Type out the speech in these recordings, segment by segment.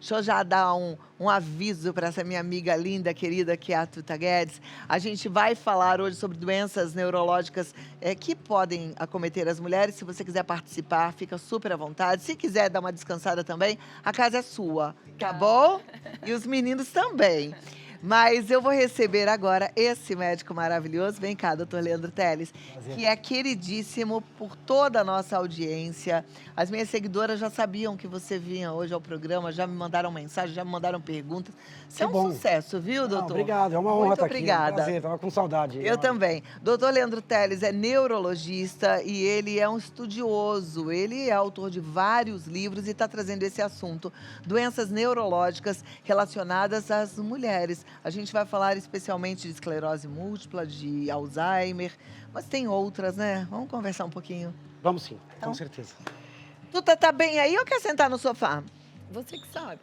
Deixa eu já dar um aviso para essa minha amiga linda, querida, que é a Tuta Guedes. A gente vai falar hoje sobre doenças neurológicas que podem acometer as mulheres. Se você quiser participar, fica super à vontade. Se quiser dar uma descansada também, a casa é sua, tá bom? E os meninos também. Mas eu vou receber agora esse médico maravilhoso. Vem cá, doutor Leandro Teles, que é queridíssimo por toda a nossa audiência. As minhas seguidoras já sabiam que você vinha hoje ao programa, já me mandaram mensagem, já me mandaram perguntas. Isso é um sucesso, viu, doutor? Obrigado, é uma honra estar aqui. Obrigada. É um prazer, estava com saudade. Eu também. Doutor Leandro Teles é neurologista e ele é um estudioso. Ele é autor de vários livros e está trazendo esse assunto. Doenças neurológicas relacionadas às mulheres. A gente vai falar especialmente de esclerose múltipla, de Alzheimer, mas tem outras, né? Vamos conversar um pouquinho? Vamos sim, Então, com certeza. Tuta, tá bem aí ou quer sentar no sofá? Você que sabe.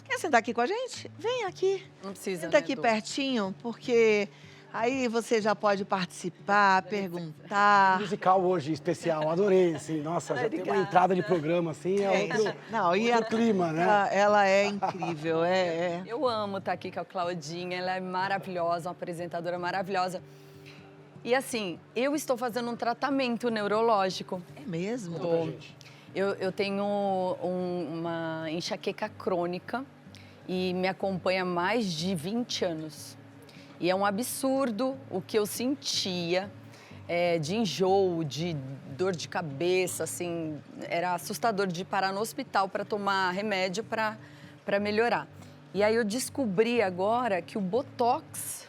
Quer sentar aqui com a gente? Vem aqui. Não precisa, Senta né, aqui Dô? pertinho, porque aí você já pode participar, perguntar. Musical hoje, especial, adorei, assim, nossa, já tem uma entrada de programa, assim, Não, e outro clima, né? Ela é incrível, Eu amo estar aqui com a Claudinha, ela é maravilhosa, uma apresentadora maravilhosa. E assim, eu estou fazendo um tratamento neurológico. É mesmo? Conta pra gente. Eu tenho uma enxaqueca crônica e me acompanha há mais de 20 anos. E é um absurdo o que eu sentia de enjoo, de dor de cabeça, assim, era assustador de parar no hospital para tomar remédio para melhorar. E aí eu descobri agora que o Botox,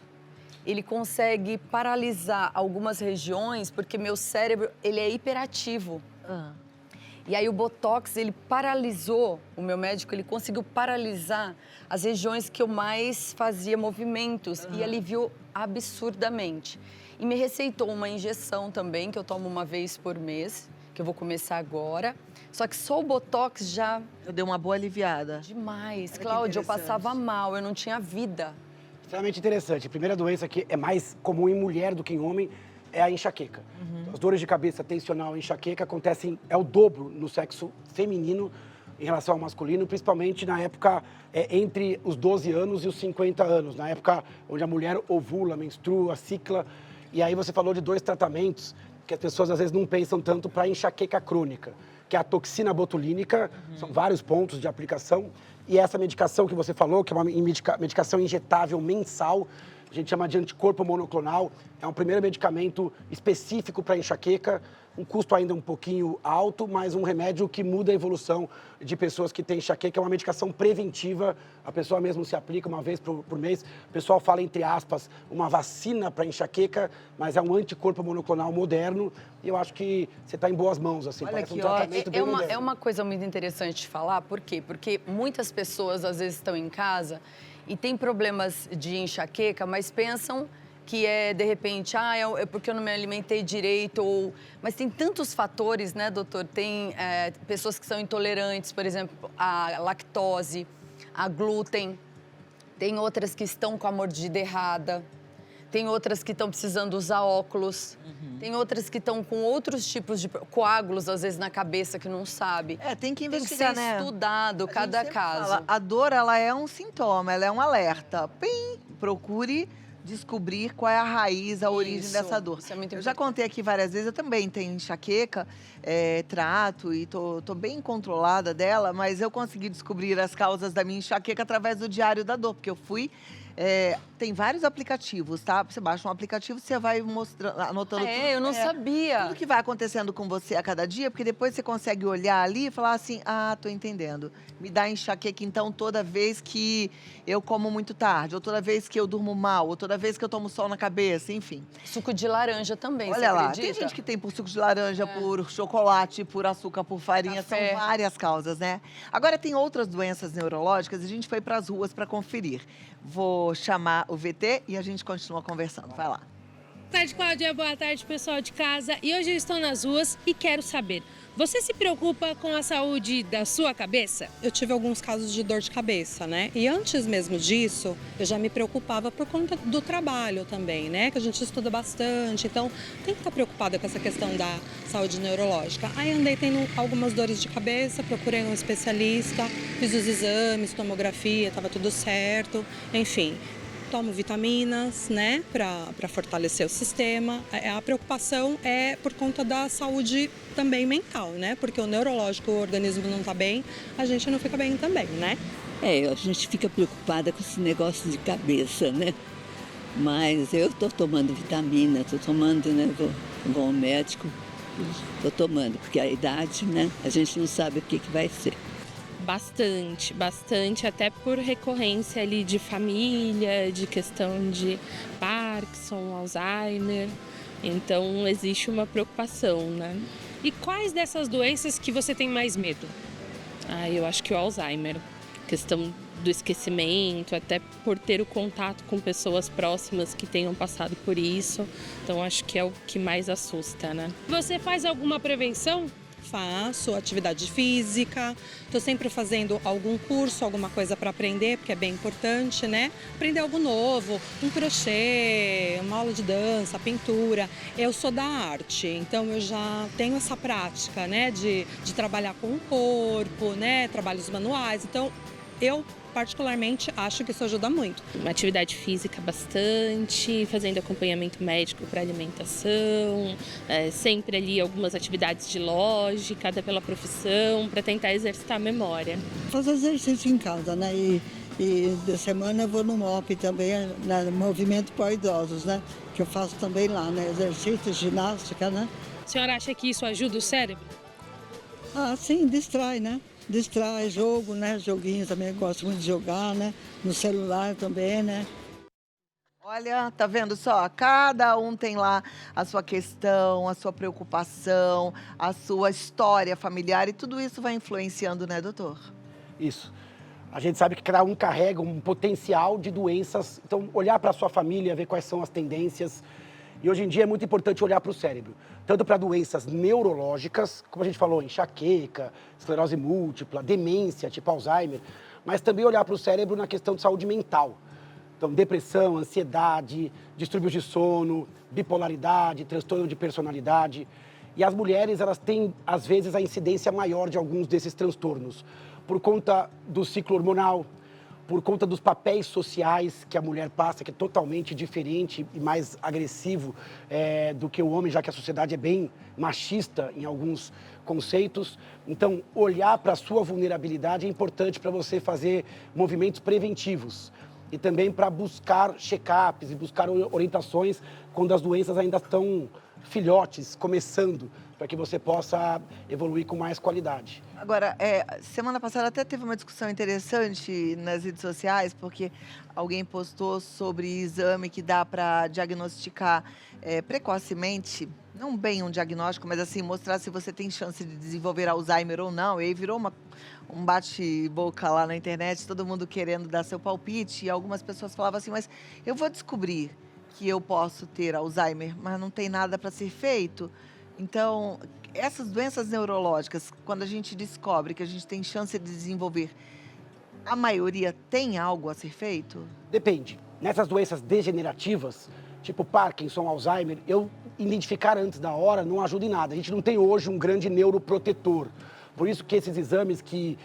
ele consegue paralisar algumas regiões, porque meu cérebro, ele é hiperativo. E aí o Botox, ele paralisou, o meu médico, ele conseguiu paralisar as regiões que eu mais fazia movimentos e aliviou absurdamente. E me receitou uma injeção também, que eu tomo uma vez por mês, que eu vou começar agora. Só que só o Botox já... Deu uma boa aliviada. Demais. Cláudia, eu passava mal, eu não tinha vida. Extremamente interessante. A primeira doença que é mais comum em mulher do que em homem é a enxaqueca. As dores de cabeça tensional e enxaqueca acontecem, é o dobro no sexo feminino em relação ao masculino, principalmente na época entre os 12 anos e os 50 anos, na época onde a mulher ovula, menstrua, cicla. E aí você falou de dois tratamentos que as pessoas às vezes não pensam tanto para enxaqueca crônica, que é a toxina botulínica, são vários pontos de aplicação, e essa medicação que você falou, que é uma medicação injetável mensal, a gente chama de anticorpo monoclonal, é um primeiro medicamento específico para enxaqueca, um custo ainda um pouquinho alto, mas um remédio que muda a evolução de pessoas que têm enxaqueca, é uma medicação preventiva, a pessoa mesmo se aplica uma vez por mês, o pessoal fala, entre aspas, uma vacina para enxaqueca, mas é um anticorpo monoclonal moderno, e eu acho que você está em boas mãos, assim, parece um tratamento bem moderno. É uma coisa muito interessante de falar, por quê? Porque muitas pessoas, às vezes, estão em casa e têm problemas de enxaqueca, mas pensam que de repente, é porque eu não me alimentei direito, mas tem tantos fatores, né, doutor? Tem pessoas que são intolerantes, por exemplo, à lactose, a glúten, tem outras que estão com a mordida errada, tem outras que estão precisando usar óculos, tem outras que estão com outros tipos de coágulos, às vezes, na cabeça, que não sabe. Tem que investigar, tem que ser estudado cada caso. Fala, a dor, ela é um sintoma, ela é um alerta. Procure descobrir qual é a raiz, a origem dessa dor. Isso é muito Eu já importante. contei aqui várias vezes, eu também tenho enxaqueca, trato e tô bem controlada dela, mas eu consegui descobrir as causas da minha enxaqueca através do Diário da Dor, porque eu fui... tem vários aplicativos, tá? Você baixa um aplicativo, você vai mostrando, anotando tudo. Eu não sabia. Tudo que vai acontecendo com você a cada dia, porque depois você consegue olhar ali e falar assim, tô entendendo. Me dá enxaqueca, então, toda vez que eu como muito tarde, ou toda vez que eu durmo mal, ou toda vez que eu tomo sol na cabeça, enfim. Suco de laranja também, Olha lá, acredita? tem gente que tem por suco de laranja, por chocolate, por açúcar, por farinha, Café. são várias causas, né? Agora, tem outras doenças neurológicas e a gente foi para as ruas para conferir. Vou chamar o VT e a gente continua conversando. Vai lá. tarde, Cláudia. Boa tarde, pessoal de casa. E hoje eu estou nas ruas e quero saber, você se preocupa com a saúde da sua cabeça? Eu tive alguns casos de dor de cabeça, né? E antes mesmo disso, eu já me preocupava por conta do trabalho também, né? Que a gente estuda bastante, então tem que estar preocupada com essa questão da saúde neurológica. Aí andei tendo algumas dores de cabeça, procurei um especialista, fiz os exames, tomografia, estava tudo certo, enfim. Tomo vitaminas, né, para fortalecer o sistema. A preocupação é por conta da saúde também mental, né? Porque o neurológico, o organismo não está bem, a gente não fica bem também, né? A gente fica preocupada com esse negócio de cabeça, né? Mas eu estou tomando vitamina, estou tomando, né? Vou ao médico, estou tomando, porque a idade, né? A gente não sabe o que vai ser. Bastante, até por recorrência ali de família, de questão de Parkinson, Alzheimer. Então, existe uma preocupação, né? E quais dessas doenças que você tem mais medo? Eu acho que o Alzheimer. Questão do esquecimento, até por ter o contato com pessoas próximas que tenham passado por isso. Então, acho que é o que mais assusta, né? Você faz alguma prevenção? Faço atividade física, estou sempre fazendo algum curso, alguma coisa para aprender, porque é bem importante, né? Aprender algo novo, um crochê, uma aula de dança, pintura. Eu sou da arte, então eu já tenho essa prática, né? De trabalhar com o corpo, né? Trabalhos manuais. Então, eu particularmente acho que isso ajuda muito. Uma atividade física bastante, fazendo acompanhamento médico para alimentação, sempre ali algumas atividades de lógica, até pela profissão, para tentar exercitar a memória. Fazer exercício em casa, né? E de semana eu vou no MOP também, no Movimento Pós-Idosos, né? Que eu faço também lá, né? Exercício, ginástica, né? A senhora acha que isso ajuda o cérebro? Sim, distrai, né? Distrai, jogo, né? Joguinho também, eu gosto muito de jogar, né? No celular também, né? Olha, tá vendo só? Cada um tem lá a sua questão, a sua preocupação, a sua história familiar e tudo isso vai influenciando, né, doutor? Isso. A gente sabe que cada um carrega um potencial de doenças. Então, olhar para a sua família, ver quais são as tendências. E hoje em dia é muito importante olhar para o cérebro, tanto para doenças neurológicas, como a gente falou, enxaqueca, esclerose múltipla, demência, tipo Alzheimer, mas também olhar para o cérebro na questão de saúde mental. Então, depressão, ansiedade, distúrbios de sono, bipolaridade, transtorno de personalidade. E as mulheres, elas têm, às vezes, a incidência maior de alguns desses transtornos, por conta do ciclo hormonal, por conta dos papéis sociais que a mulher passa, que é totalmente diferente e mais agressivo do que o homem, já que a sociedade é bem machista em alguns conceitos. Então, olhar para a sua vulnerabilidade é importante para você fazer movimentos preventivos e também para buscar check-ups e buscar orientações quando as doenças ainda estão filhotes, começando, para que você possa evoluir com mais qualidade. Agora, semana passada até teve uma discussão interessante nas redes sociais, porque alguém postou sobre exame que dá para diagnosticar precocemente, não bem um diagnóstico, mas assim, mostrar se você tem chance de desenvolver Alzheimer ou não. E aí virou um bate-boca lá na internet, todo mundo querendo dar seu palpite, e algumas pessoas falavam assim, mas eu vou descobrir que eu posso ter Alzheimer, mas não tem nada para ser feito. Então, essas doenças neurológicas, quando a gente descobre que a gente tem chance de desenvolver, a maioria tem algo a ser feito? Depende. Nessas doenças degenerativas, tipo Parkinson, Alzheimer, eu identificar antes da hora não ajuda em nada. A gente não tem hoje um grande neuroprotetor. Por isso que esses exames que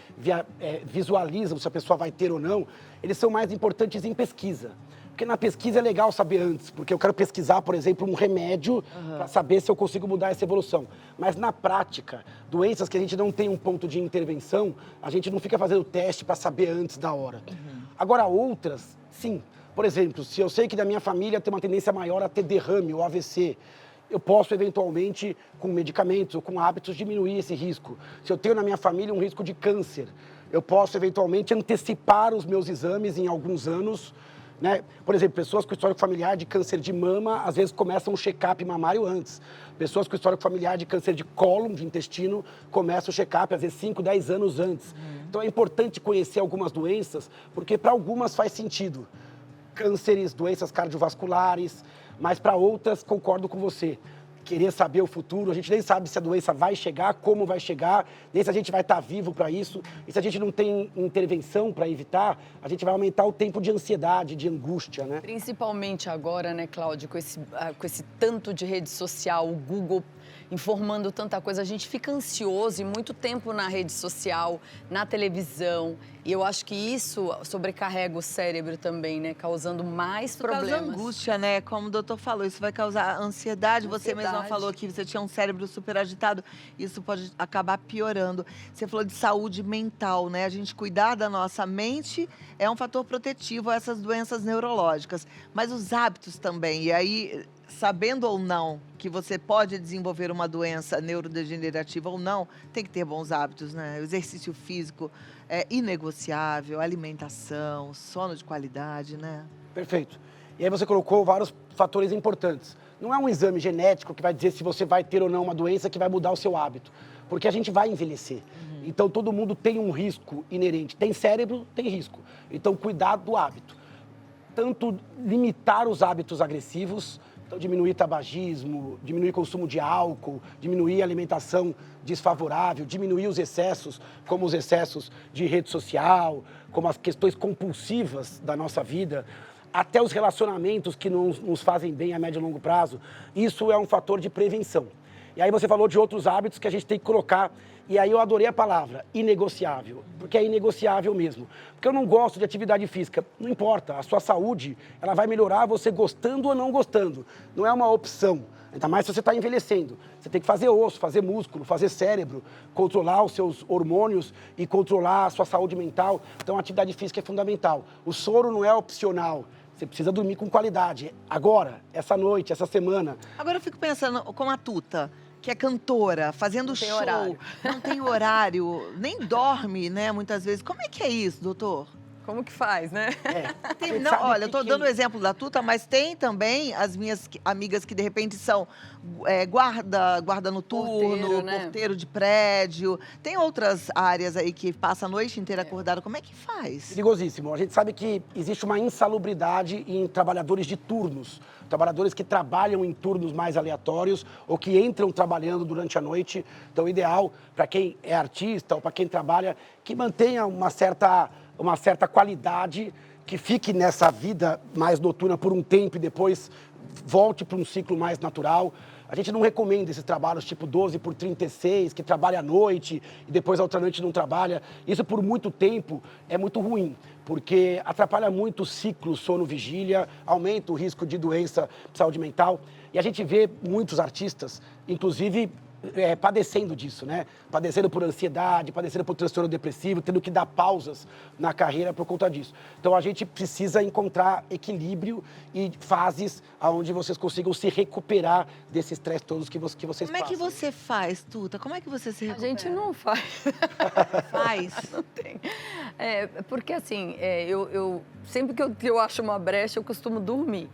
visualizam se a pessoa vai ter ou não, eles são mais importantes em pesquisa. Porque na pesquisa é legal saber antes, porque eu quero pesquisar, por exemplo, um remédio para saber se eu consigo mudar essa evolução. Mas na prática, doenças que a gente não tem um ponto de intervenção, a gente não fica fazendo teste para saber antes da hora. Agora, outras, sim. Por exemplo, se eu sei que da minha família tem uma tendência maior a ter derrame ou AVC, eu posso, eventualmente, com medicamentos ou com hábitos, diminuir esse risco. Se eu tenho na minha família um risco de câncer, eu posso, eventualmente, antecipar os meus exames em alguns anos, né? Por exemplo, pessoas com histórico familiar de câncer de mama, às vezes começam um check-up mamário antes. Pessoas com histórico familiar de câncer de cólon, de intestino, começam o check-up, às vezes, 5, 10 anos antes. Então, é importante conhecer algumas doenças, porque para algumas faz sentido. Cânceres, doenças cardiovasculares, Mas para outras, concordo com você. Querer saber o futuro, a gente nem sabe se a doença vai chegar, como vai chegar, nem se a gente vai estar vivo para isso. E se a gente não tem intervenção para evitar, a gente vai aumentar o tempo de ansiedade, de angústia, né? Principalmente agora, né, Cláudio, com esse tanto de rede social, o Google informando tanta coisa, a gente fica ansioso e muito tempo na rede social, na televisão. E eu acho que isso sobrecarrega o cérebro também, né? Causando mais Isso causa problemas. angústia, né? Como o doutor falou, isso vai causar ansiedade. Você mesma Ansiedade. falou que você tinha um cérebro super agitado. Isso pode acabar piorando. Você falou de saúde mental, né? A gente cuidar da nossa mente é um fator protetivo a essas doenças neurológicas. Mas os hábitos também. E aí, sabendo ou não que você pode desenvolver uma doença neurodegenerativa ou não, tem que ter bons hábitos, né? O exercício físico é inegociável, alimentação, sono de qualidade, né? Perfeito. E aí você colocou vários fatores importantes. Não é um exame genético que vai dizer se você vai ter ou não uma doença que vai mudar o seu hábito. Porque a gente vai envelhecer. Então, todo mundo tem um risco inerente. Tem cérebro, tem risco. Então, cuidado do hábito. Tanto limitar os hábitos agressivos, então diminuir tabagismo, diminuir consumo de álcool, diminuir alimentação desfavorável, diminuir os excessos, como os excessos de rede social, como as questões compulsivas da nossa vida, até os relacionamentos que não nos fazem bem a médio e longo prazo. Isso é um fator de prevenção. E aí você falou de outros hábitos que a gente tem que colocar, e aí eu adorei a palavra, inegociável, porque é inegociável mesmo. Porque eu não gosto de atividade física, não importa, a sua saúde, ela vai melhorar você gostando ou não gostando, não é uma opção. Ainda mais se você está envelhecendo. Você tem que fazer osso, fazer músculo, fazer cérebro, controlar os seus hormônios e controlar a sua saúde mental. Então, a atividade física é fundamental. O sono não é opcional. Você precisa dormir com qualidade. Agora, essa noite, essa semana. Agora eu fico pensando, como a Tuta, que é cantora, fazendo Não tem show, horário. não tem horário, nem dorme, né, muitas vezes. Como é que é isso, doutor? Como que faz, né? Tem- Você não, sabe olha, eu que tô dando o exemplo da Tuta, mas tem também as minhas amigas que, de repente, são guarda noturno, Porteiro, né? porteiro de prédio. Tem outras áreas aí que passa a noite inteira acordado. Como é que faz? Perigosíssimo. A gente sabe que existe uma insalubridade em trabalhadores de turnos. Trabalhadores que trabalham em turnos mais aleatórios ou que entram trabalhando durante a noite. Então, o ideal para quem é artista ou para quem trabalha, que mantenha uma certa qualidade, que fique nessa vida mais noturna por um tempo e depois volte para um ciclo mais natural. A gente não recomenda esses trabalhos tipo 12 por 36, que trabalha à noite e depois a outra noite não trabalha. Isso por muito tempo é muito ruim, porque atrapalha muito o ciclo sono-vigília, aumenta o risco de doença de saúde mental. E a gente vê muitos artistas, inclusive, padecendo disso, né? Padecendo por ansiedade, padecendo por transtorno depressivo, tendo que dar pausas na carreira por conta disso. Então, a gente precisa encontrar equilíbrio e fases onde vocês consigam se recuperar desse estresse todos que vocês Como é que passam. você faz, Tuta? Como é que você se A recupera? gente não faz. faz. Não tem. Porque assim, eu sempre que eu acho uma brecha, eu costumo dormir.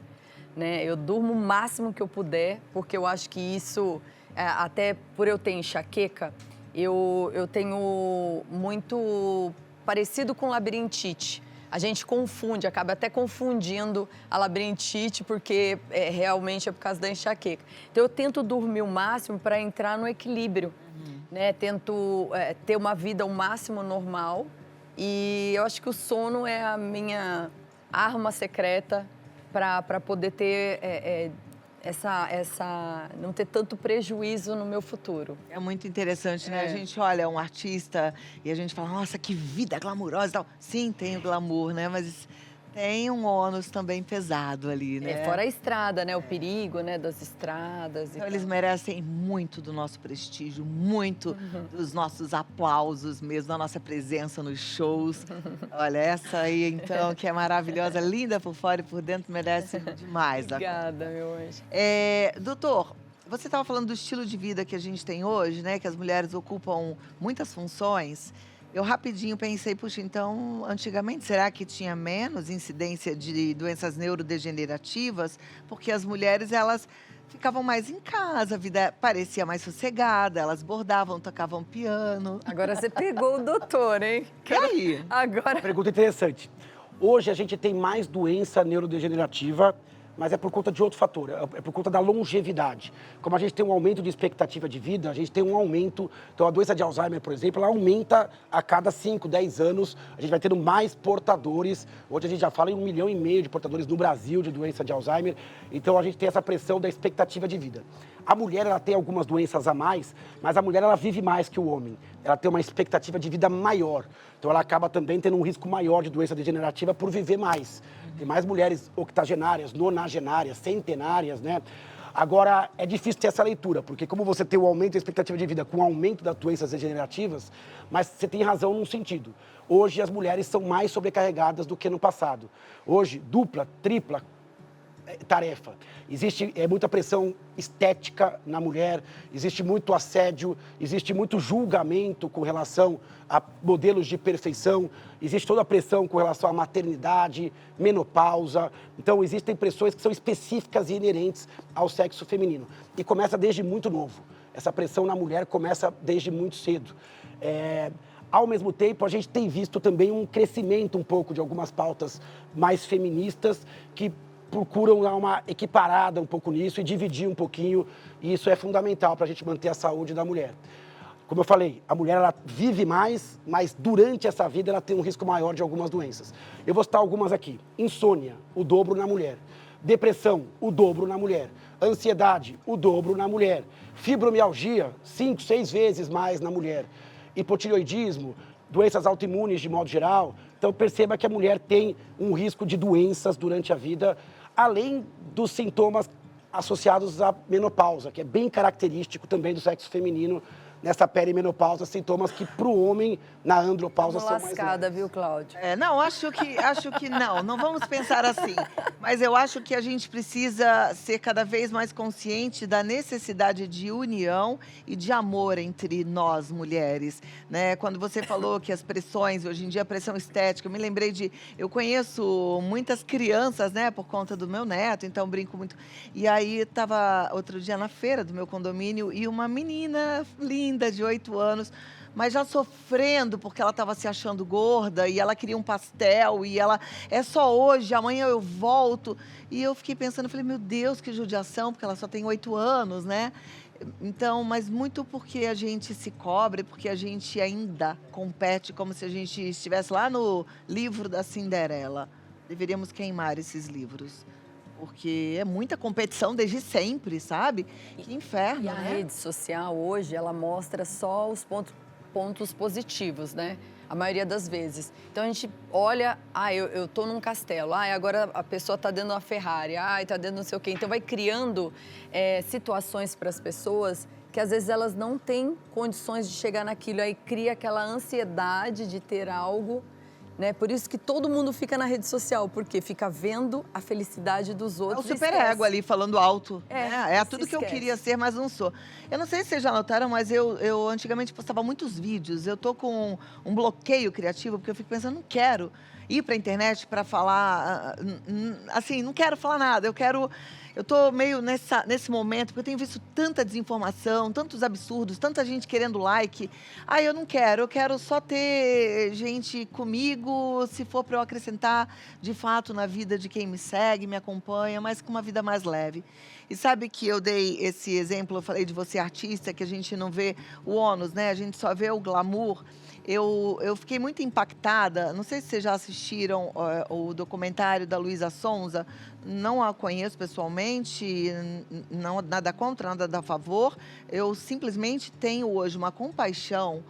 Né? Eu durmo o máximo que eu puder, porque eu acho que isso, até por eu ter enxaqueca, eu tenho muito parecido com labirintite. A gente confunde, acaba até confundindo a labirintite, porque realmente é por causa da enxaqueca. Então, eu tento dormir o máximo para entrar no equilíbrio. Né? Tento ter uma vida o máximo normal. E eu acho que o sono é a minha arma secreta para poder ter não ter tanto prejuízo no meu futuro. É muito interessante, né? A gente olha um artista e a gente fala, nossa, que vida glamurosa e tal. Sim, tem o glamour, né? Mas tem um ônus também pesado ali, né? Fora a estrada, né? O perigo, né? Das estradas. Então, eles merecem muito do nosso prestígio, muito dos nossos aplausos mesmo, da nossa presença nos shows. Olha, essa aí, então, que é maravilhosa, linda por fora e por dentro, merece demais. Obrigada, meu anjo. Doutor, você estava falando do estilo de vida que a gente tem hoje, né? Que as mulheres ocupam muitas funções. Eu rapidinho pensei, puxa, então, antigamente, será que tinha menos incidência de doenças neurodegenerativas? Porque as mulheres, elas ficavam mais em casa, a vida parecia mais sossegada, elas bordavam, tocavam piano. Agora você pegou o doutor, hein? E aí? Agora... Pergunta interessante. Hoje a gente tem mais doença neurodegenerativa mas é por conta de outro fator, é por conta da longevidade. Como a gente tem um aumento de expectativa de vida, a gente tem um aumento. Então, a doença de Alzheimer, por exemplo, ela aumenta a cada 5, 10 anos. A gente vai tendo mais portadores. Hoje a gente já fala em 1,5 milhão de portadores no Brasil de doença de Alzheimer. Então, a gente tem essa pressão da expectativa de vida. A mulher, ela tem algumas doenças a mais, mas a mulher, ela vive mais que o homem. Ela tem uma expectativa de vida maior. Então, ela acaba também tendo um risco maior de doença degenerativa por viver mais. Tem mais mulheres octogenárias, nonagenárias, centenárias, né? Agora, é difícil ter essa leitura, porque como você tem o aumento da expectativa de vida com o aumento das doenças degenerativas, mas você tem razão num sentido. Hoje, as mulheres são mais sobrecarregadas do que no passado. Hoje, dupla, tripla tarefa. Existe muita pressão estética na mulher, existe muito assédio, existe muito julgamento com relação a modelos de perfeição, existe toda a pressão com relação à maternidade, menopausa. Então, existem pressões que são específicas e inerentes ao sexo feminino. E começa desde muito novo. Essa pressão na mulher começa desde muito cedo. Ao mesmo tempo, a gente tem visto também um crescimento um pouco de algumas pautas mais feministas que procuram dar uma equiparada um pouco nisso e dividir um pouquinho, e isso é fundamental para a gente manter a saúde da mulher. Como eu falei, a mulher ela vive mais, mas durante essa vida ela tem um risco maior de algumas doenças. Eu vou citar algumas aqui. Insônia, o dobro na mulher. Depressão, o dobro na mulher. Ansiedade, o dobro na mulher. Fibromialgia, 5, 6 vezes mais na mulher. Hipotireoidismo, doenças autoimunes de modo geral. Então, perceba que a mulher tem um risco de doenças durante a vida, além dos sintomas associados à menopausa, que é bem característico também do sexo feminino, nessa perimenopausa, sintomas que para o homem, na andropausa, são mais lascada, leves. viu, Cláudio? Não, acho que não vamos pensar assim. Mas eu acho que a gente precisa ser cada vez mais consciente da necessidade de união e de amor entre nós, mulheres, né? Quando você falou que as pressões, hoje em dia a pressão estética, eu me lembrei eu conheço muitas crianças, né, por conta do meu neto, então brinco muito. E aí estava outro dia na feira do meu condomínio e uma menina linda, de 8 anos, mas já sofrendo porque ela estava se achando gorda e ela queria um pastel e ela, é só hoje, amanhã eu volto. E eu fiquei pensando, falei, meu Deus, que judiação, porque ela só tem 8 anos, né? Então, mas muito porque a gente se cobre, porque a gente ainda compete como se a gente estivesse lá no livro da Cinderela. Deveríamos queimar esses livros. Porque é muita competição desde sempre, sabe? Que inferno, E a né? rede social hoje, ela mostra só os pontos positivos, né? A maioria das vezes. Então, a gente olha, eu tô num castelo, agora a pessoa tá dentro de uma Ferrari, tá dentro de não sei o quê. Então, vai criando situações para as pessoas que, às vezes, elas não têm condições de chegar naquilo. Aí, cria aquela ansiedade de ter algo, né? Por isso que todo mundo fica na rede social, porque fica vendo a felicidade dos É o outros. superego ali, falando alto. É se tudo que eu esquece. queria ser, mas não sou. Eu não sei se vocês já notaram, mas eu antigamente postava muitos vídeos. Eu tô com um bloqueio criativo, porque eu fico pensando, não quero ir para a internet para falar, assim, não quero falar nada. Eu tô meio nesse momento, porque eu tenho visto tanta desinformação, tantos absurdos, tanta gente querendo like. Eu não quero, eu quero só ter gente comigo, se for para eu acrescentar, de fato, na vida de quem me segue, me acompanha, mas com uma vida mais leve. E sabe que eu dei esse exemplo, eu falei de você artista, que a gente não vê o ônus, né? A gente só vê o glamour. Eu fiquei muito impactada, não sei se vocês já assistiram o documentário da Luísa Sonza, não a conheço pessoalmente, não, nada contra, nada a favor. Eu simplesmente tenho hoje uma compaixão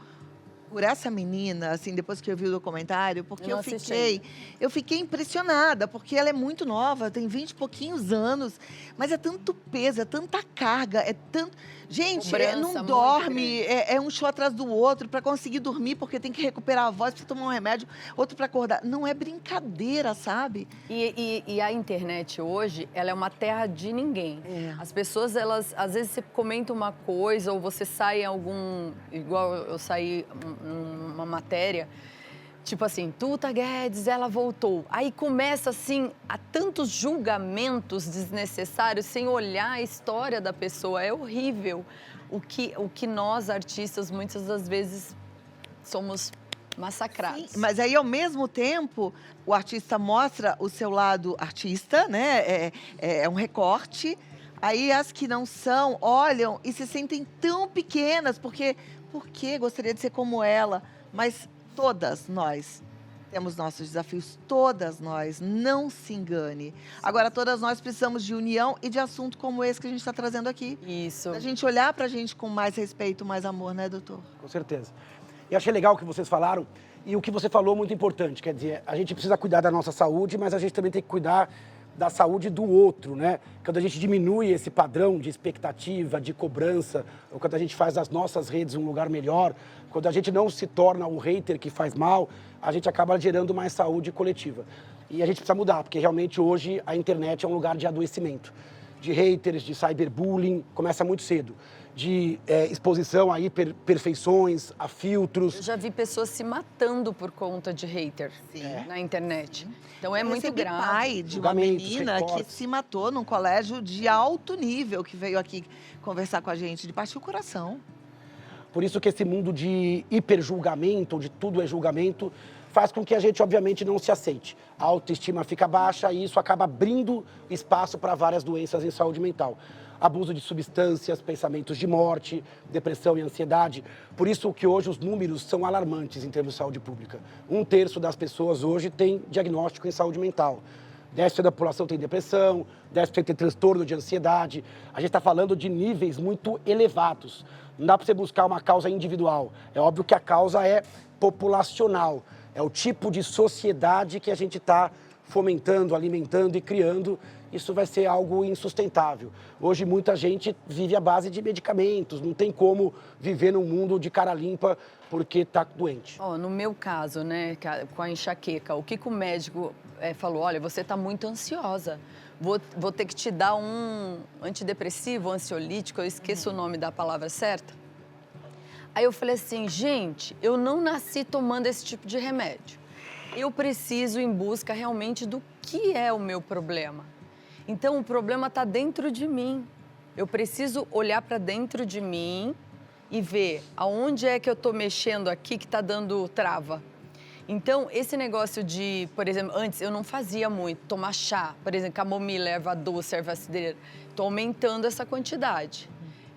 por essa menina, assim, depois que eu vi o documentário, porque Eu não assisti eu fiquei impressionada, porque ela é muito nova, tem 20 e pouquinhos anos, mas é tanto peso, é tanta carga, é tanto... Gente, Cobrança não muito dorme, grande. é um show atrás do outro, para conseguir dormir, porque tem que recuperar a voz, precisa tomar um remédio, outro para acordar. Não é brincadeira, sabe? E a internet hoje, ela é uma terra de ninguém. As pessoas, elas, às vezes você comenta uma coisa ou você sai em algum... Igual eu saí numa matéria, tipo assim, Tuta Guedes, ela voltou. Aí começa assim, a tantos julgamentos desnecessários, sem olhar a história da pessoa. É horrível o que nós, artistas, muitas das vezes somos massacrados. Sim, mas aí, ao mesmo tempo, o artista mostra o seu lado artista, né? É um recorte. Aí as que não são olham e se sentem tão pequenas, porque gostaria de ser como ela. Mas todas nós temos nossos desafios, todas nós, não se engane. Agora, todas nós precisamos de união e de assunto como esse que a gente está trazendo aqui. Isso. A gente olhar pra gente com mais respeito, mais amor, né, doutor? Com certeza. E achei legal o que vocês falaram. E o que você falou é muito importante. Quer dizer, a gente precisa cuidar da nossa saúde, mas a gente também tem que cuidar da saúde do outro, né? Quando a gente diminui esse padrão de expectativa, de cobrança, ou quando a gente faz das nossas redes um lugar melhor, quando a gente não se torna o hater que faz mal, a gente acaba gerando mais saúde coletiva. E a gente precisa mudar, porque realmente hoje a internet é um lugar de adoecimento, de haters, de cyberbullying, começa muito cedo, de exposição a hiperperfeições, a filtros. Eu já vi pessoas se matando por conta de hater na internet. Então é Eu muito recebi grave. pai de uma Julgamentos, menina que recortes. se matou num colégio de alto nível, que veio aqui conversar com a gente, de partir o coração. Por isso que esse mundo de hiperjulgamento, onde tudo é julgamento, faz com que a gente, obviamente, não se aceite. A autoestima fica baixa e isso acaba abrindo espaço para várias doenças em saúde mental. Abuso de substâncias, pensamentos de morte, depressão e ansiedade. Por isso que hoje os números são alarmantes em termos de saúde pública. 1/3 das pessoas hoje tem diagnóstico em saúde mental. 10% da população tem depressão, 10% tem transtorno de ansiedade. A gente está falando de níveis muito elevados. Não dá para você buscar uma causa individual. É óbvio que a causa é populacional. É o tipo de sociedade que a gente está fomentando, alimentando e criando. Isso vai ser algo insustentável. Hoje muita gente vive à base de medicamentos, não tem como viver num mundo de cara limpa porque está doente. No meu caso, né, com a enxaqueca, o que o médico falou? Olha, você está muito ansiosa. Vou ter que te dar um antidepressivo, ansiolítico, eu esqueço o nome da palavra certa. Aí eu falei assim, gente, eu não nasci tomando esse tipo de remédio. Eu preciso ir em busca realmente do que é o meu problema. Então, o problema está dentro de mim. Eu preciso olhar para dentro de mim e ver aonde é que eu estou mexendo aqui que está dando trava. Então, esse negócio de, por exemplo, antes eu não fazia muito, tomar chá, por exemplo, camomila, erva doce, erva cidreira. Estou aumentando essa quantidade,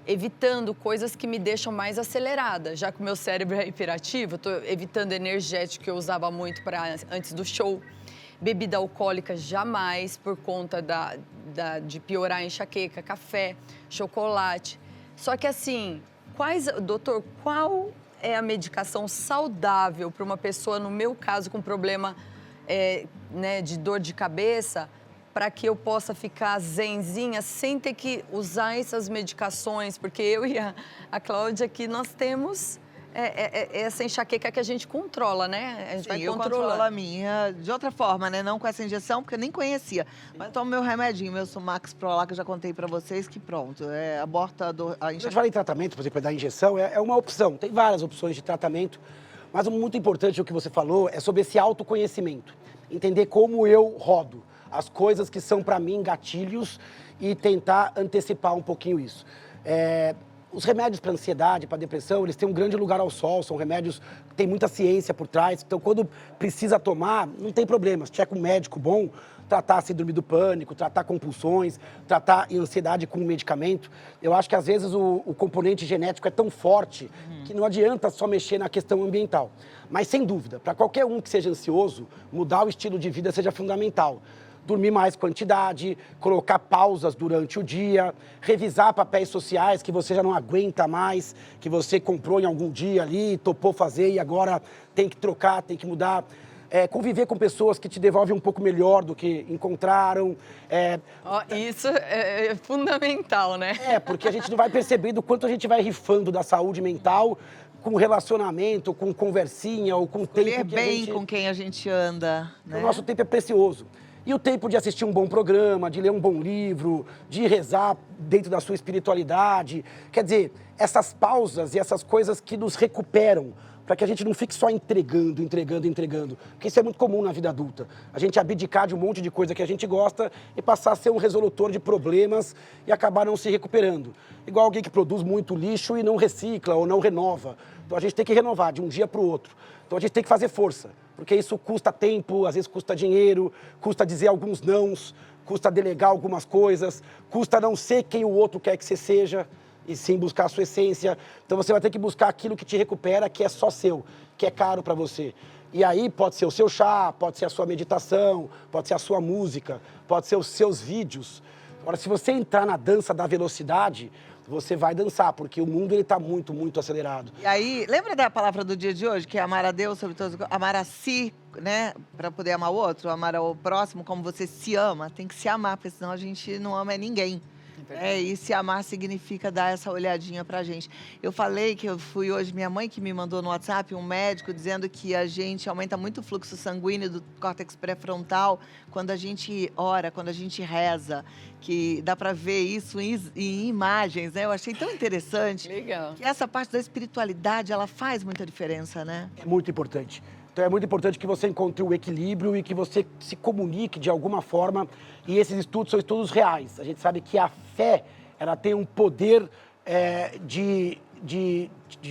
evitando coisas que me deixam mais acelerada. Já que o meu cérebro é hiperativo, estou evitando energético que eu usava muito antes do show. Bebida alcoólica jamais, por conta de piorar a enxaqueca, café, chocolate. Só que assim, doutor, qual é a medicação saudável para uma pessoa, no meu caso, com problema de dor de cabeça, para que eu possa ficar zenzinha sem ter que usar essas medicações? Porque eu e a Cláudia aqui, nós temos essa enxaqueca que a gente controla, né? A gente vai eu controlo a minha de outra forma, né? Não com essa injeção, porque eu nem conhecia. Mas tomo meu remedinho, meu Sumax Pro lá, que eu já contei pra vocês, que pronto, aborta a Quando a gente enxaqueca. fala em tratamento, por exemplo, da injeção, é uma opção. Tem várias opções de tratamento, mas o muito importante, o que você falou, é sobre esse autoconhecimento. Entender como eu rodo, as coisas que são para mim gatilhos e tentar antecipar um pouquinho isso. Os remédios para ansiedade, para depressão, eles têm um grande lugar ao sol, são remédios que têm muita ciência por trás. Então, quando precisa tomar, não tem problema. Se tiver com um médico bom, tratar a síndrome do pânico, tratar compulsões, tratar ansiedade com medicamento. Eu acho que, às vezes, o componente genético é tão forte que não adianta só mexer na questão ambiental. Mas, sem dúvida, para qualquer um que seja ansioso, mudar o estilo de vida seja fundamental. Dormir mais quantidade, colocar pausas durante o dia, revisar papéis sociais que você já não aguenta mais, que você comprou em algum dia ali, topou fazer e agora tem que trocar, tem que mudar. Conviver com pessoas que te devolvem um pouco melhor do que encontraram. Isso é fundamental, né? Porque a gente não vai percebendo o quanto a gente vai rifando da saúde mental com relacionamento, com conversinha ou com Escolher tempo que bem a gente... com quem a gente anda, né? O nosso tempo é precioso. E o tempo de assistir um bom programa, de ler um bom livro, de rezar dentro da sua espiritualidade. Quer dizer, essas pausas e essas coisas que nos recuperam para que a gente não fique só entregando, porque isso é muito comum na vida adulta. A gente abdicar de um monte de coisa que a gente gosta e passar a ser um resolutor de problemas e acabar não se recuperando. Igual alguém que produz muito lixo e não recicla ou não renova. Então a gente tem que renovar de um dia para o outro. Então a gente tem que fazer força, porque isso custa tempo, às vezes custa dinheiro, custa dizer alguns nãos, custa delegar algumas coisas, custa não ser quem o outro quer que você seja, e sim buscar a sua essência. Então você vai ter que buscar aquilo que te recupera, que é só seu, que é caro para você. E aí pode ser o seu chá, pode ser a sua meditação, pode ser a sua música, pode ser os seus vídeos. Agora, se você entrar na dança da velocidade, você vai dançar, porque o mundo está muito, muito acelerado. E aí, lembra da palavra do dia de hoje, que é amar a Deus sobre todas as coisas, amar a si, né, para poder amar o outro, amar ao próximo como você se ama, tem que se amar, porque senão a gente não ama ninguém. E se amar significa dar essa olhadinha pra gente. Eu falei que eu fui hoje, minha mãe que me mandou no WhatsApp, um médico dizendo que a gente aumenta muito o fluxo sanguíneo do córtex pré-frontal quando a gente ora, quando a gente reza, que dá pra ver isso em imagens, né? Eu achei tão interessante. Legal. Que essa parte da espiritualidade, ela faz muita diferença, né? É muito importante. Então é muito importante que você encontre o equilíbrio e que você se comunique de alguma forma. E esses estudos são estudos reais. A gente sabe que a fé, ela tem um poder de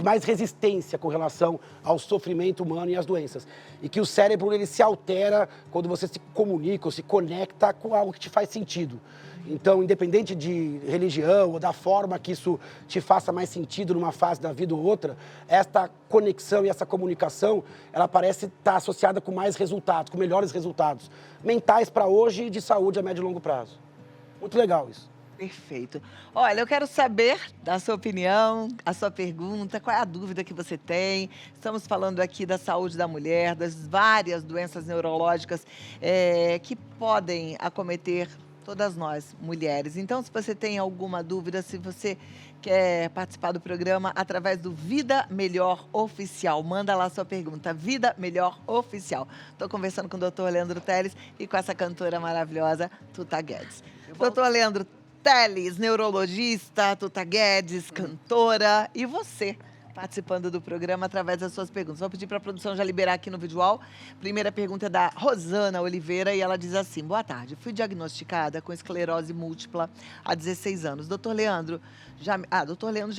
mais resistência com relação ao sofrimento humano e às doenças. E que o cérebro, ele se altera quando você se comunica ou se conecta com algo que te faz sentido. Então, independente de religião ou da forma que isso te faça mais sentido numa fase da vida ou outra, esta conexão e essa comunicação, ela parece estar associada com mais resultados, com melhores resultados mentais para hoje e de saúde a médio e longo prazo. Muito legal isso. Perfeito. Olha, eu quero saber da sua opinião, a sua pergunta, qual é a dúvida que você tem. Estamos falando aqui da saúde da mulher, das várias doenças neurológicas que podem acometer todas nós, mulheres. Então, se você tem alguma dúvida, se você quer participar do programa através do Vida Melhor Oficial, manda lá sua pergunta, Vida Melhor Oficial. Estou conversando com o Dr. Leandro Teles e com essa cantora maravilhosa, Tuta Guedes. Dr. Leandro Teles, neurologista, Tuta Guedes, cantora, e você participando do programa através das suas perguntas. Vou pedir para a produção já liberar aqui no visual. Primeira pergunta é da Rosana Oliveira e ela diz assim: boa tarde, fui diagnosticada com esclerose múltipla há 16 anos. Doutor Leandro já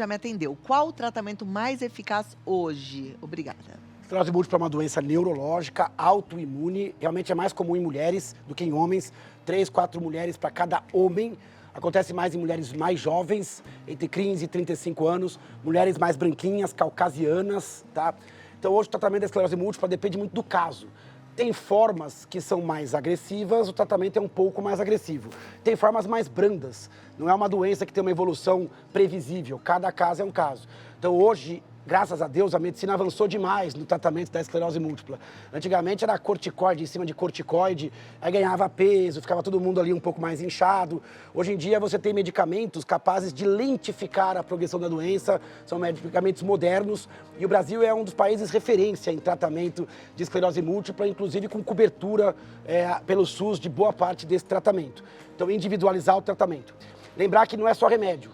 me atendeu. Qual o tratamento mais eficaz hoje? Obrigada. Esclerose múltipla é uma doença neurológica, autoimune, realmente é mais comum em mulheres do que em homens. 3, 4 mulheres para cada homem. Acontece mais em mulheres mais jovens, entre 15 e 35 anos, mulheres mais branquinhas, caucasianas, tá? Então, hoje, o tratamento da esclerose múltipla depende muito do caso. Tem formas que são mais agressivas, o tratamento é um pouco mais agressivo. Tem formas mais brandas, não é uma doença que tem uma evolução previsível, cada caso é um caso. Então, hoje, graças a Deus, a medicina avançou demais no tratamento da esclerose múltipla. Antigamente era corticoide em cima de corticoide, aí ganhava peso, ficava todo mundo ali um pouco mais inchado. Hoje em dia você tem medicamentos capazes de lentificar a progressão da doença, são medicamentos modernos, e o Brasil é um dos países referência em tratamento de esclerose múltipla, inclusive com cobertura pelo SUS de boa parte desse tratamento. Então, individualizar o tratamento. Lembrar que não é só remédio.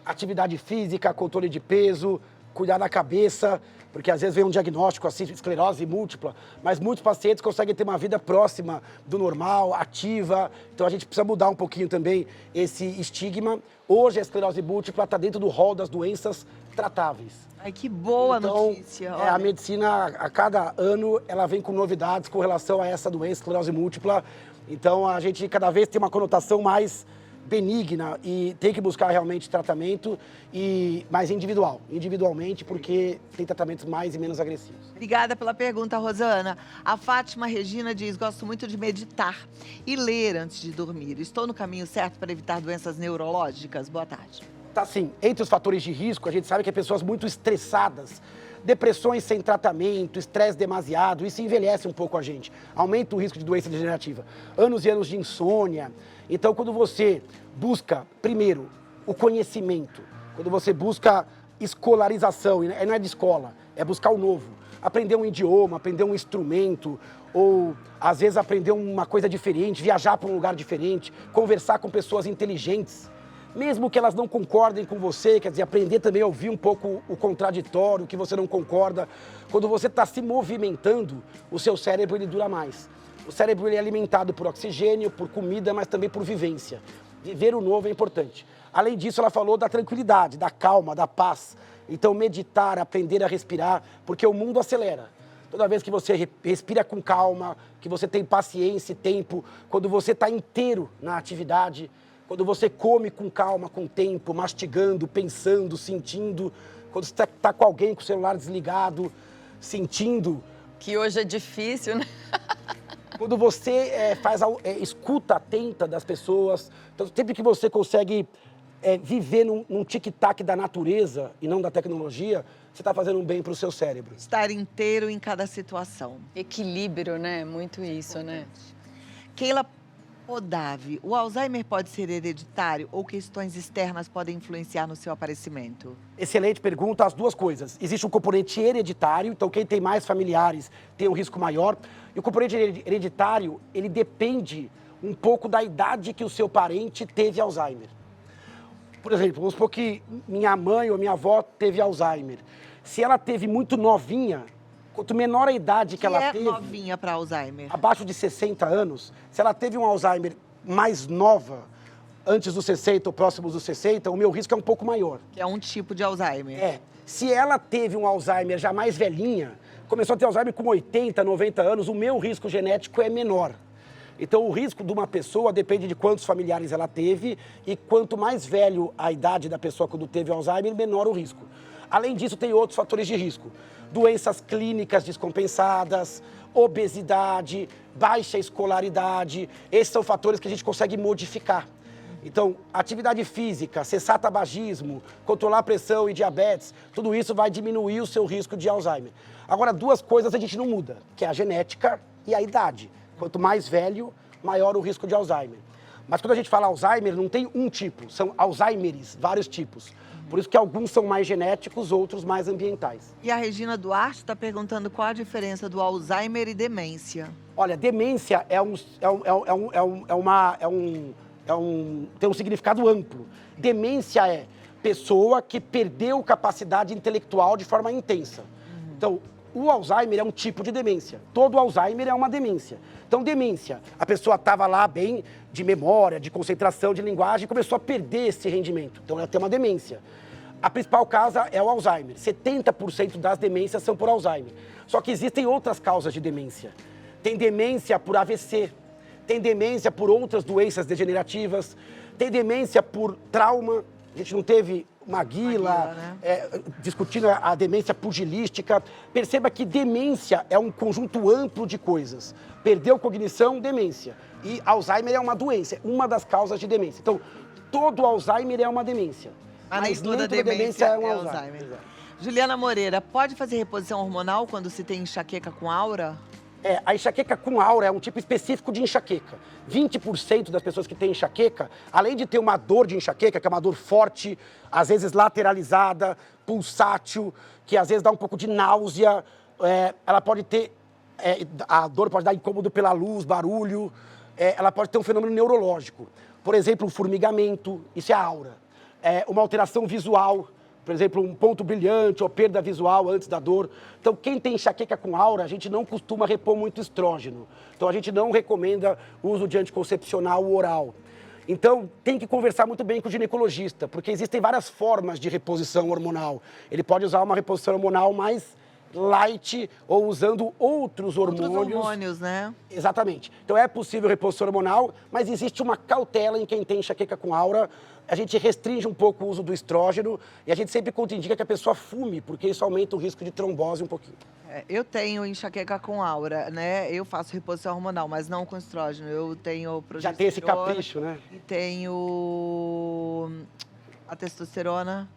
Atividade física, controle de peso, cuidar da cabeça, porque às vezes vem um diagnóstico assim, esclerose múltipla, mas muitos pacientes conseguem ter uma vida próxima do normal, ativa, então a gente precisa mudar um pouquinho também esse estigma. Hoje a esclerose múltipla está dentro do rol das doenças tratáveis. Ai, que boa Então, notícia. a medicina, a cada ano, ela vem com novidades com relação a essa doença, esclerose múltipla. Então, a gente cada vez tem uma conotação mais benigna e tem que buscar realmente tratamento, mas individualmente, porque tem tratamentos mais e menos agressivos. Obrigada pela pergunta, Rosana. A Fátima Regina diz: gosto muito de meditar e ler antes de dormir. Estou no caminho certo para evitar doenças neurológicas? Boa tarde. Tá sim. Entre os fatores de risco, a gente sabe que é pessoas muito estressadas, depressões sem tratamento, estresse demasiado, isso envelhece um pouco a gente, aumenta o risco de doença degenerativa. Anos e anos de insônia. Então, quando você busca, primeiro, o conhecimento, quando você busca escolarização, e não é de escola, é buscar o novo, aprender um idioma, aprender um instrumento, ou às vezes aprender uma coisa diferente, viajar para um lugar diferente, conversar com pessoas inteligentes. mesmo que elas não concordem com você, quer dizer, aprender também a ouvir um pouco o contraditório, o que você não concorda. Quando você está se movimentando, o seu cérebro ele dura mais. O cérebro ele é alimentado por oxigênio, por comida, mas também por vivência. Viver o novo é importante. Além disso, ela falou da tranquilidade, da calma, da paz. Então, meditar, aprender a respirar, porque o mundo acelera. Toda vez que você respira com calma, que você tem paciência e tempo, quando você está inteiro na atividade, quando você come com calma, com tempo, mastigando, pensando, sentindo, quando você está com alguém com o celular desligado, sentindo. Que hoje é difícil, né? Quando você escuta atenta das pessoas, então sempre que você consegue viver num tic-tac da natureza e não da tecnologia, você está fazendo um bem para o seu cérebro. Estar inteiro em cada situação. Equilíbrio, né? Muito isso, né? Keila Podavi, o Alzheimer pode ser hereditário ou questões externas podem influenciar no seu aparecimento? Excelente pergunta, as duas coisas. Existe um componente hereditário, então quem tem mais familiares tem um risco maior. E o componente hereditário, ele depende um pouco da idade que o seu parente teve Alzheimer. Por exemplo, vamos supor que minha mãe ou minha avó teve Alzheimer. Se ela teve muito novinha, quanto menor a idade que ela teve... novinha para Alzheimer? Abaixo de 60 anos, se ela teve um Alzheimer mais nova, antes dos 60 ou próximos dos 60, o meu risco é um pouco maior. Que é um tipo de Alzheimer. Se ela teve um Alzheimer já mais velhinha, começou a ter Alzheimer com 80, 90 anos, o meu risco genético é menor. Então, o risco de uma pessoa depende de quantos familiares ela teve e quanto mais velho a idade da pessoa quando teve Alzheimer, menor o risco. Além disso, tem outros fatores de risco. Doenças clínicas descompensadas, obesidade, baixa escolaridade. Esses são fatores que a gente consegue modificar. Então, atividade física, cessar tabagismo, controlar a pressão e diabetes, tudo isso vai diminuir o seu risco de Alzheimer. Agora, duas coisas a gente não muda, que é a genética e a idade. Quanto mais velho, maior o risco de Alzheimer. Mas quando a gente fala Alzheimer, não tem um tipo, são Alzheimeres, vários tipos. Por isso que alguns são mais genéticos, outros mais ambientais. E a Regina Duarte está perguntando qual a diferença do Alzheimer e demência. Olha, demência tem um significado amplo. Demência é pessoa que perdeu capacidade intelectual de forma intensa. Então, o Alzheimer é um tipo de demência. Todo Alzheimer é uma demência. Então, demência, a pessoa estava lá bem de memória, de concentração, de linguagem, e começou a perder esse rendimento. Então, ela tem uma demência. A principal causa é o Alzheimer. 70% das demências são por Alzheimer. Só que existem outras causas de demência. Tem demência por AVC, tem demência por outras doenças degenerativas, tem demência por trauma. A gente não teve Maguila, né? Discutindo a demência pugilística. Perceba que demência é um conjunto amplo de coisas. Perdeu cognição, demência. E Alzheimer é uma doença, uma das causas de demência. Então, todo Alzheimer é uma demência. Mas nem toda demência é um Alzheimer. Juliana Moreira, pode fazer reposição hormonal quando se tem enxaqueca com aura? A enxaqueca com aura é um tipo específico de enxaqueca. 20% das pessoas que têm enxaqueca, além de ter uma dor de enxaqueca, que é uma dor forte, às vezes lateralizada, pulsátil, que às vezes dá um pouco de náusea, ela pode ter, a dor pode dar incômodo pela luz, barulho, ela pode ter um fenômeno neurológico. Por exemplo, um formigamento, isso é a aura. Uma alteração visual, por exemplo, um ponto brilhante ou perda visual antes da dor. Então, quem tem enxaqueca com aura, a gente não costuma repor muito estrógeno. Então, a gente não recomenda o uso de anticoncepcional oral. Então, tem que conversar muito bem com o ginecologista, porque existem várias formas de reposição hormonal. Ele pode usar uma reposição hormonal mais light ou usando outros hormônios. Outros hormônios, né? Exatamente. Então, é possível reposição hormonal, mas existe uma cautela em quem tem enxaqueca com aura. A gente restringe um pouco o uso do estrógeno e a gente sempre contraindica que a pessoa fume, porque isso aumenta o risco de trombose um pouquinho. Eu tenho enxaqueca com aura, né? Eu faço reposição hormonal, mas não com estrógeno. Eu tenho progesterona. Já tem esse capricho, né? E tenho a testosterona.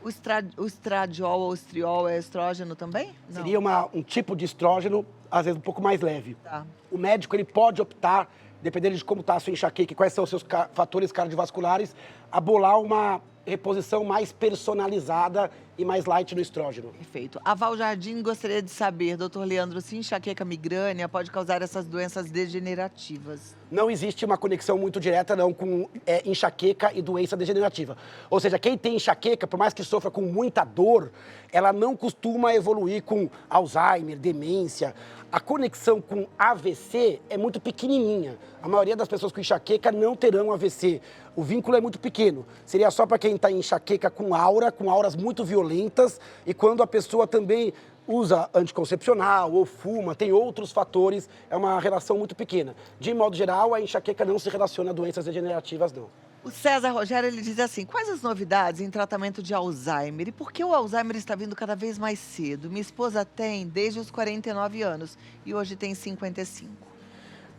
O estradiol ou estriol é estrógeno também? Não. Seria um tipo de estrógeno, às vezes um pouco mais leve. Tá. O médico ele pode optar, dependendo de como está a sua enxaqueca e quais são os seus fatores cardiovasculares, a bolar uma reposição mais personalizada e mais light no estrógeno. Perfeito. A Val Jardim gostaria de saber, doutor Leandro, se enxaqueca migrânea pode causar essas doenças degenerativas. Não existe uma conexão muito direta, não, com enxaqueca e doença degenerativa. Ou seja, quem tem enxaqueca, por mais que sofra com muita dor, ela não costuma evoluir com Alzheimer, demência. A conexão com AVC é muito pequenininha. A maioria das pessoas com enxaqueca não terão AVC. O vínculo é muito pequeno. Seria só para quem está em enxaqueca com aura, com auras muito violentas, e quando a pessoa também usa anticoncepcional ou fuma, tem outros fatores, é uma relação muito pequena. De modo geral, a enxaqueca não se relaciona a doenças degenerativas, não. O César Rogério, ele diz assim, quais as novidades em tratamento de Alzheimer? E por que o Alzheimer está vindo cada vez mais cedo? Minha esposa tem desde os 49 anos e hoje tem 55.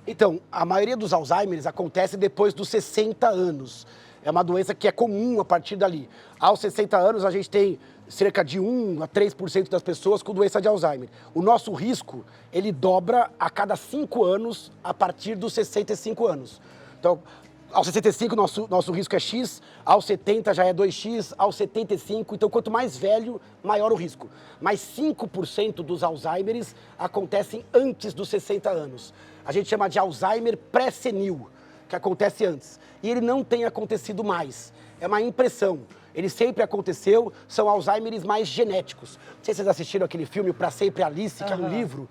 Então, a maioria dos Alzheimers acontece depois dos 60 anos. É uma doença que é comum a partir dali. Aos 60 anos, a gente tem cerca de 1 a 3% das pessoas com doença de Alzheimer. O nosso risco, ele dobra a cada 5 anos a partir dos 65 anos. Então, aos 65, nosso risco é X, aos 70 já é 2X, aos 75, então quanto mais velho, maior o risco. Mas 5% dos Alzheimers acontecem antes dos 60 anos. A gente chama de Alzheimer pré-senil, que acontece antes. E ele não tem acontecido mais. É uma impressão. Ele sempre aconteceu, são Alzheimers mais genéticos. Não sei se vocês assistiram aquele filme Pra Sempre Alice, que é um livro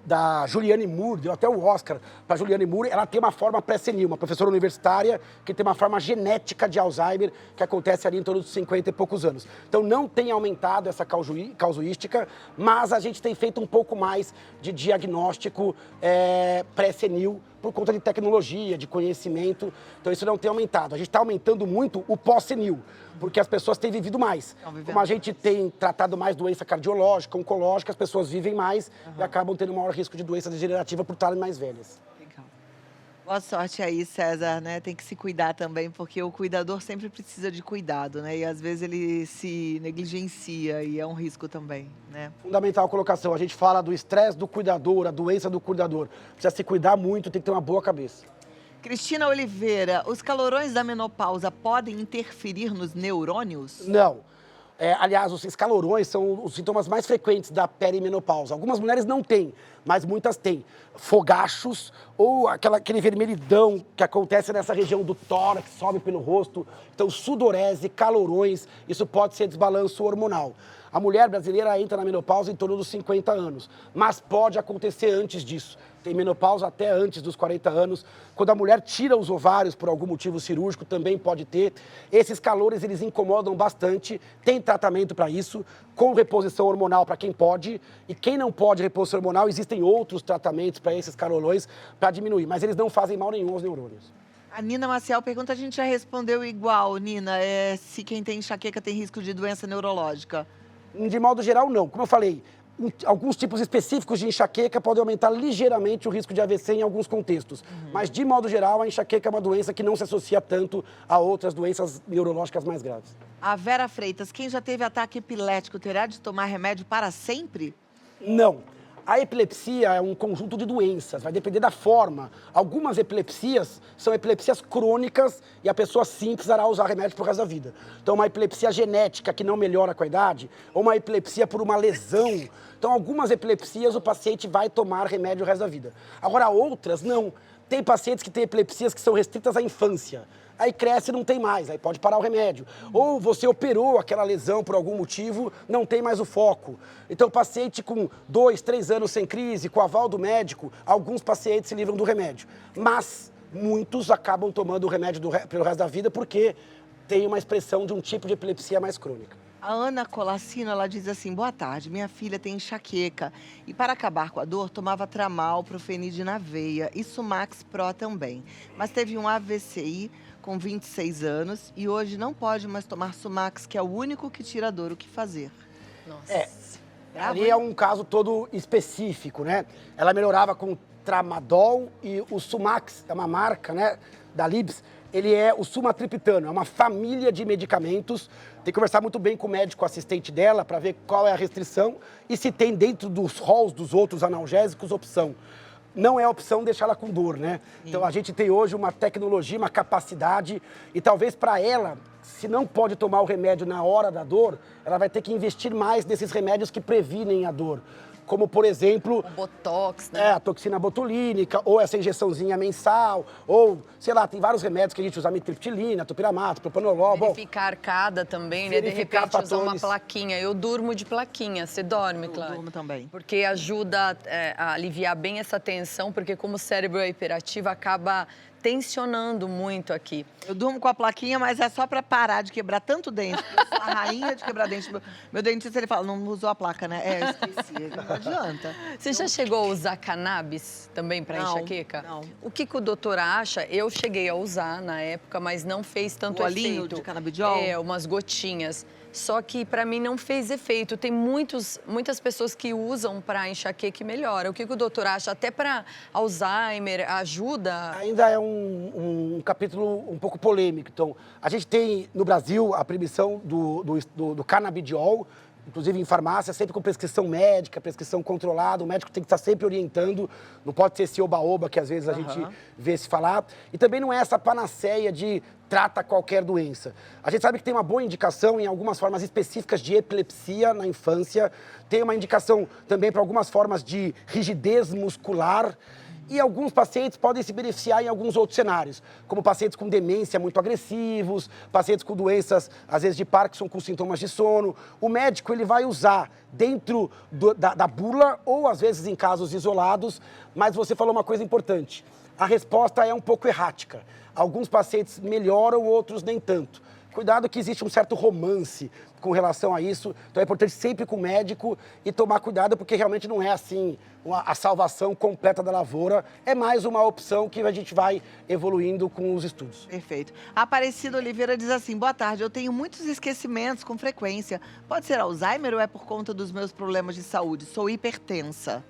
da Julianne Moore, deu até o Oscar para Julianne Moore. Ela tem uma forma pré-senil, uma professora universitária que tem uma forma genética de Alzheimer que acontece ali em torno dos 50 e poucos anos. Então não tem aumentado essa causuística, mas a gente tem feito um pouco mais de diagnóstico pré-senil por conta de tecnologia, de conhecimento. Então isso não tem aumentado. A gente está aumentando muito o pós-senil, porque as pessoas têm vivido mais. Como a gente tem tratado mais doença cardiológica, oncológica, as pessoas vivem mais e acabam tendo maior risco de doença degenerativa por estarem mais velhas. Legal. Boa sorte aí, César, né? Tem que se cuidar também, porque o cuidador sempre precisa de cuidado, né? E às vezes ele se negligencia e é um risco também, né? Fundamental a colocação. A gente fala do estresse do cuidador, a doença do cuidador. Precisa se cuidar muito, tem que ter uma boa cabeça. Cristina Oliveira, os calorões da menopausa podem interferir nos neurônios? Não. Aliás, os calorões são os sintomas mais frequentes da perimenopausa. Algumas mulheres não têm, mas muitas têm. Fogachos ou aquele vermelhidão que acontece nessa região do tórax, sobe pelo rosto. Então, sudorese, calorões, isso pode ser desbalanço hormonal. A mulher brasileira entra na menopausa em torno dos 50 anos, mas pode acontecer antes disso. Tem menopausa até antes dos 40 anos. Quando a mulher tira os ovários por algum motivo cirúrgico, também pode ter. Esses calores, eles incomodam bastante. Tem tratamento para isso, com reposição hormonal para quem pode. E quem não pode reposição hormonal, existem outros tratamentos para esses calorões para diminuir. Mas eles não fazem mal nenhum aos neurônios. A Nina Maciel pergunta, a gente já respondeu igual, Nina, se quem tem enxaqueca tem risco de doença neurológica. De modo geral, não. Como eu falei, alguns tipos específicos de enxaqueca podem aumentar ligeiramente o risco de AVC em alguns contextos. Mas, de modo geral, a enxaqueca é uma doença que não se associa tanto a outras doenças neurológicas mais graves. A Vera Freitas, quem já teve ataque epilético terá de tomar remédio para sempre? Não. A epilepsia é um conjunto de doenças, vai depender da forma. Algumas epilepsias são epilepsias crônicas e a pessoa sim precisará usar remédio por resto da vida. Então, uma epilepsia genética que não melhora com a idade, ou uma epilepsia por uma lesão. Então, algumas epilepsias o paciente vai tomar remédio o resto da vida. Agora, outras não. Tem pacientes que têm epilepsias que são restritas à infância. Aí cresce e não tem mais, aí pode parar o remédio. Ou você operou aquela lesão por algum motivo, não tem mais o foco. Então, paciente com 2, 3 anos sem crise, com aval do médico, alguns pacientes se livram do remédio. Mas muitos acabam tomando o remédio pelo resto da vida porque tem uma expressão de um tipo de epilepsia mais crônica. A Ana Colassino, ela diz assim, boa tarde, minha filha tem enxaqueca e para acabar com a dor tomava Tramal, Profenid na veia e Sumax Pro também. Mas teve um AVCI com 26 anos e hoje não pode mais tomar Sumax, que é o único que tira a dor. O que fazer? Nossa. Ali é um caso todo específico, né? Ela melhorava com Tramadol e o Sumax, é uma marca, né, da Libs. Ele é o sumatriptano, é uma família de medicamentos. Tem que conversar muito bem com o médico assistente dela para ver qual é a restrição e se tem dentro dos halls dos outros analgésicos opção. não é a opção deixá-la com dor, né? Então a gente tem hoje uma tecnologia, uma capacidade, e talvez para ela, se não pode tomar o remédio na hora da dor, ela vai ter que investir mais nesses remédios que previnem a dor. Como, por exemplo... O Botox, né? a toxina botulínica, ou essa injeçãozinha mensal, ou, sei lá, tem vários remédios que a gente usa, amitriptilina, topiramato, propanolol. Verificar a arcada também, né? De verificar repente usar uma fatores. plaquinha. Eu durmo de plaquinha. Você dorme, Eu Cláudia? durmo também. Porque ajuda a aliviar bem essa tensão, porque como o cérebro é hiperativo, acaba tensionando muito aqui. Eu durmo com a plaquinha, mas é só pra parar de quebrar tanto dente. Eu sou a rainha de quebrar dente. Meu dentista, ele fala, não usou a placa, né? É, eu esqueci. Não adianta. Você já chegou a usar cannabis também para Não, enxaqueca? não. O que o doutor acha? Eu cheguei a usar na época, mas não fez tanto O olhinho efeito. de canabidiol? É, umas gotinhas. Só que para mim não fez efeito. Tem muitas pessoas que usam para enxaqueca e melhora. O que o doutor acha? Até para Alzheimer, ajuda? Ainda é um capítulo um pouco polêmico. Então, a gente tem no Brasil a proibição do canabidiol, inclusive em farmácia, sempre com prescrição médica, prescrição controlada. O médico tem que estar sempre orientando, não pode ser esse oba-oba que às vezes a gente vê se falar. E também não é essa panaceia de trata qualquer doença. A gente sabe que tem uma boa indicação em algumas formas específicas de epilepsia na infância, tem uma indicação também para algumas formas de rigidez muscular. E alguns pacientes podem se beneficiar em alguns outros cenários, como pacientes com demência muito agressivos, pacientes com doenças, às vezes de Parkinson, com sintomas de sono. O médico ele vai usar dentro da bula ou, às vezes, em casos isolados, mas você falou uma coisa importante. A resposta é um pouco errática. Alguns pacientes melhoram, outros nem tanto. Cuidado que existe um certo romance com relação a isso, então é importante sempre ir com o médico e tomar cuidado, porque realmente não é assim a salvação completa da lavoura, é mais uma opção que a gente vai evoluindo com os estudos. Perfeito. A Aparecida Oliveira diz assim, boa tarde, eu tenho muitos esquecimentos com frequência. Pode ser Alzheimer ou é por conta dos meus problemas de saúde? Sou hipertensa.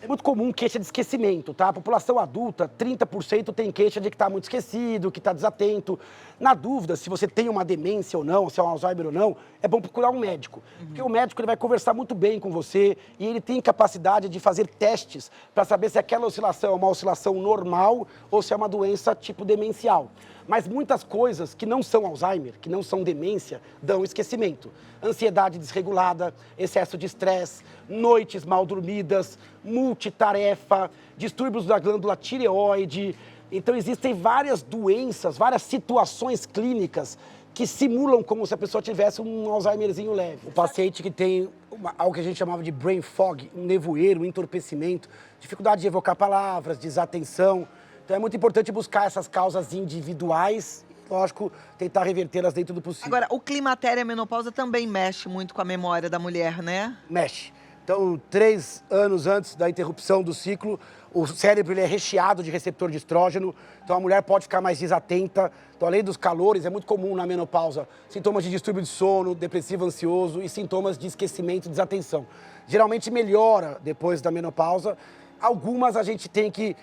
É muito comum queixa de esquecimento, tá? A população adulta, 30% tem queixa de que está muito esquecido, que está desatento. Na dúvida, se você tem uma demência ou não, se é um Alzheimer ou não, é bom procurar um médico. Porque o médico ele vai conversar muito bem com você e ele tem capacidade de fazer testes para saber se aquela oscilação é uma oscilação normal ou se é uma doença tipo demencial. Mas muitas coisas que não são Alzheimer, que não são demência, dão esquecimento. Ansiedade desregulada, excesso de estresse, noites mal dormidas, multitarefa, distúrbios da glândula tireoide. Então existem várias doenças, várias situações clínicas que simulam como se a pessoa tivesse um Alzheimerzinho leve. O paciente que tem algo que a gente chamava de brain fog, um nevoeiro, um entorpecimento, dificuldade de evocar palavras, desatenção. Então é muito importante buscar essas causas individuais e, lógico, tentar revertê-las dentro do possível. Agora, o climatério e a menopausa também mexe muito com a memória da mulher, né? Mexe. Então, 3 anos antes da interrupção do ciclo, o cérebro ele é recheado de receptor de estrógeno, então a mulher pode ficar mais desatenta. Então, além dos calores, é muito comum na menopausa sintomas de distúrbio de sono, depressivo ansioso e sintomas de esquecimento e desatenção. Geralmente melhora depois da menopausa. Algumas a gente tem que,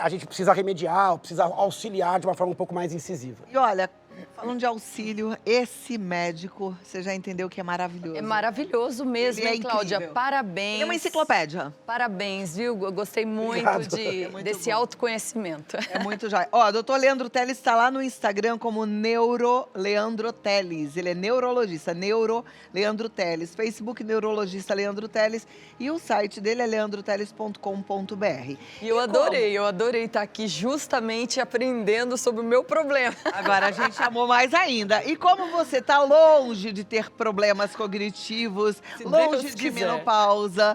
a gente precisa remediar, precisa auxiliar de uma forma um pouco mais incisiva. E olha, falando de auxílio, esse médico, você já entendeu que é maravilhoso. É maravilhoso mesmo, Ele é hein, Cláudia? incrível. Parabéns. Ele é uma enciclopédia. Parabéns, viu? Eu gostei muito Obrigado. É muito desse bom. autoconhecimento. É muito jóia. Ó, doutor Leandro Teles está lá no Instagram como Leandro Teles. Ele é neurologista, Leandro Teles. Facebook Neurologista Leandro Teles. E o site dele é leandroteles.com.br. E eu adorei estar aqui justamente aprendendo sobre o meu problema. Agora a gente amou mais ainda. E como você está longe de ter problemas cognitivos, Se longe Deus de quiser. menopausa,